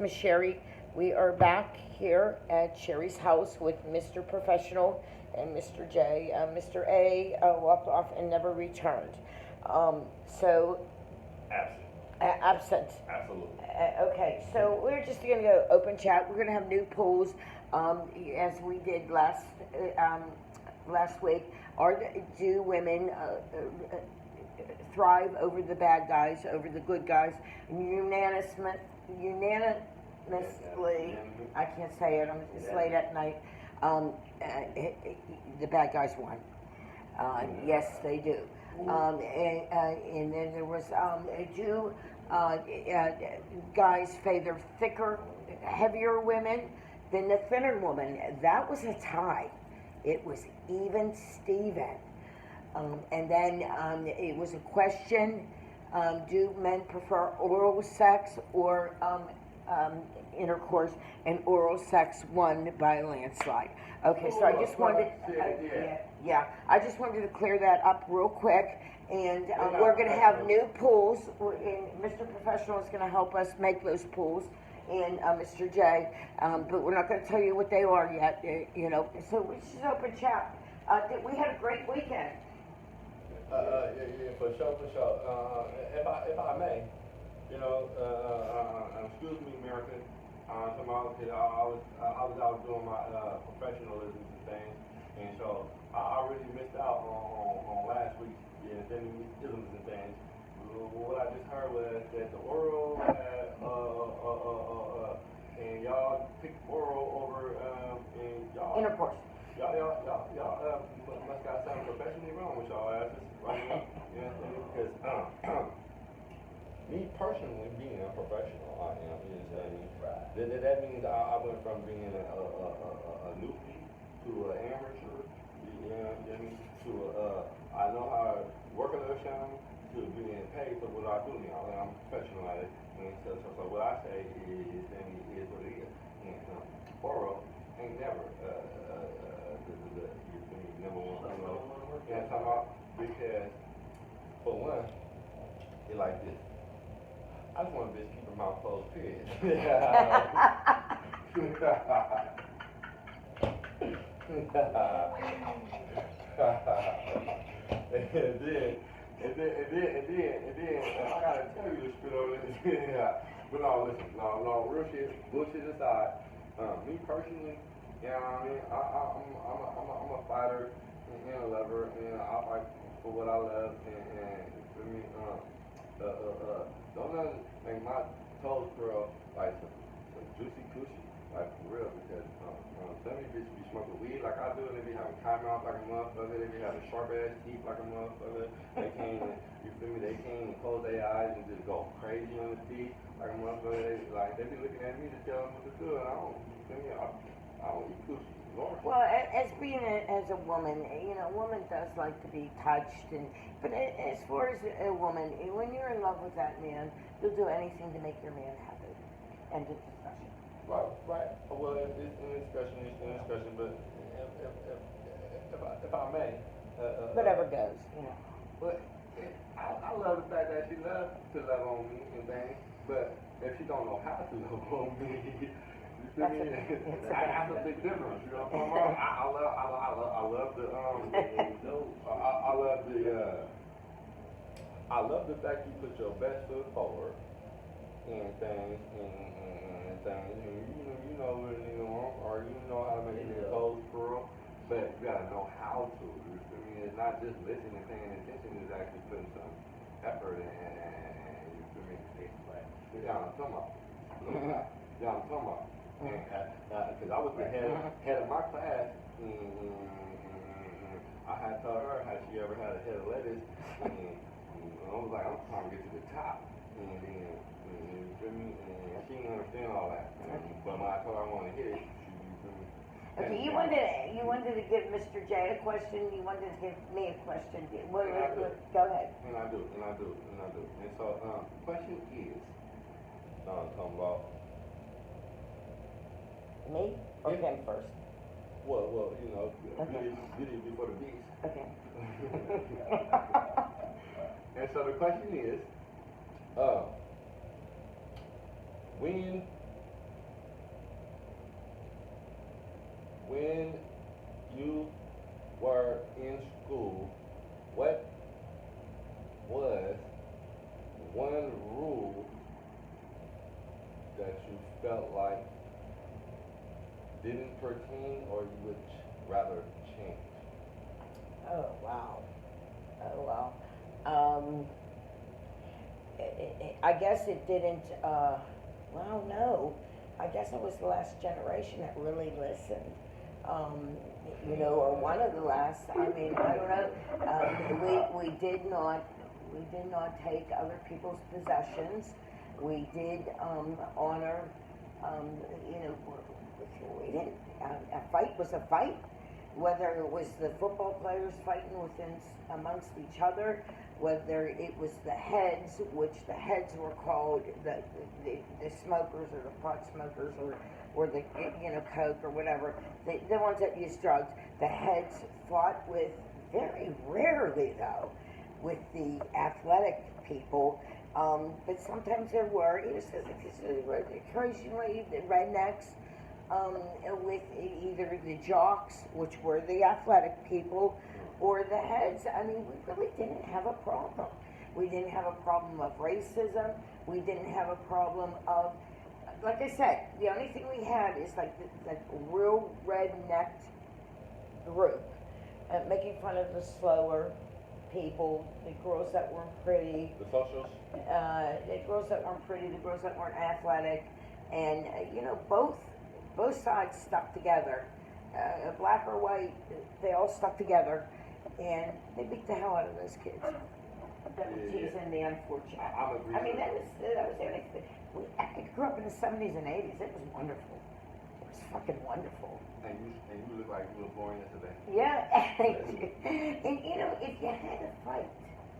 Miss Sherry. We are back here at Sherry's house with Mr. Professional and Mr. J. Mr. A walked off and never returned. So, Absent. absent. Absolutely. Okay, so we're just going to go open chat. We're going to have new polls as we did last week. Do women thrive over the bad guys, over the good guys? Unanimously, I can't say it. It's late at night. The bad guys won. Yes, they do. And then there was do guys favor thicker, heavier women than the thinner woman? That was a tie. It was even Steven. And then it was a question, do men prefer oral sex or intercourse, and oral sex won by a landslide. Okay, so I just wanted, I just wanted to clear that up real quick, and we're going to have new polls, and Mr. Professional is going to help us make those polls, and Mr. J, but we're not going to tell you what they are yet, so we should open chat. We had a great weekend. Yeah, for sure. If I may, excuse me, America. Tomorrow, I was out doing my professionalism and things, and so I really missed out on last week's isms and things. What I just heard was that the oral had and y'all picked oral over and y'all Intercourse. Y'all must got something professionally wrong with y'all asses right now. You know what I'm saying? Because me personally, being a professional, I am. You know what I mean? That means I went from being a newbie to an amateur. You know what I mean? To I know how to work a little something to being paid for what I do now. And I'm a professional at it. And so what I say is, what it is. And oral ain't never number one. You know what I'm talking about? Because for one, it's like this. I just want a bitch keep her mouth closed, period. and then, I gotta tell you to spit over this. But no, listen, no, real shit, bullshit aside, me personally, you know what I mean? I'm a fighter and a lover, and I fight for what I love, and for me, don't let make my toes curl like some juicy coochie, like for real, because some of these bitches be smoking weed like I do, and they be having time out like a motherfucker, they be having sharp ass teeth like a motherfucker, they can't, you feel me, they can't close their eyes and just go crazy on the teeth like a motherfucker, they be looking at me to tell them what to do, and I don't, you feel me, I don't eat coochie. Lord. Well, as being as a woman, a woman does like to be touched, but as far as a woman, when you're in love with that man, you'll do anything to make your man happy. End of discussion. Right. Well, it's in discussion, but if I may, whatever goes, But I love the fact that she loves to love on me and things, but if she don't know how to love on me. You feel me? That's a big difference. You know what I'm talking about? I love the fact you put your best foot forward and things and things. You know what a nigga want, or you know how to make a nigga toes curl, but you gotta know how to. You feel me? It's not just listening and paying attention. It's actually putting some effort in. You feel me? You know what I'm talking about? You know what I'm talking about? Because I was the head of my class, I had told her how she ever had a head of lettuce, and I was like, I'm trying to get to the top, and then, you feel me, and she didn't understand all that, but when I told her I wanted to hit it, you feel me. Okay, you wanted to give Mr. J a question, you wanted to give me a question, go ahead. And I do, and so, question is, talking about, me or him first? Well, okay. Beauty before the beast. Okay. And so the question is, when you were in school, what was one rule that you felt like didn't pertain or you would rather change? Oh, wow. Oh, wow. Um, I guess it didn't, well, no. I guess I was the last generation that really listened. Or one of the last. I mean, I don't know. We did not take other people's possessions. We did honor. Um, you know, we didn't. A fight was a fight, whether it was the football players fighting amongst each other, whether it was the heads, which the heads were called the smokers or the pot smokers or the coke or whatever, the ones that use drugs. The heads fought with, very rarely though, with the athletic people. But sometimes there were, occasionally the rednecks, with either the jocks, which were the athletic people, or the heads. I mean, we really didn't have a problem. We didn't have a problem of racism. We didn't have a problem of, like I said, the only thing we had is like the real red-necked group, making fun of the slower people, the girls that weren't pretty, The socials? the girls that weren't pretty, the girls that weren't athletic, and both sides stuck together, black or white, they all stuck together, and they beat the hell out of those kids. That was teasing the unfortunate. I'm agreeing. I mean, that was the only thing. I grew up in the 70s and 80s. It was wonderful. It was fucking wonderful. And you look like you were born yesterday. Yeah, and if you had to fight,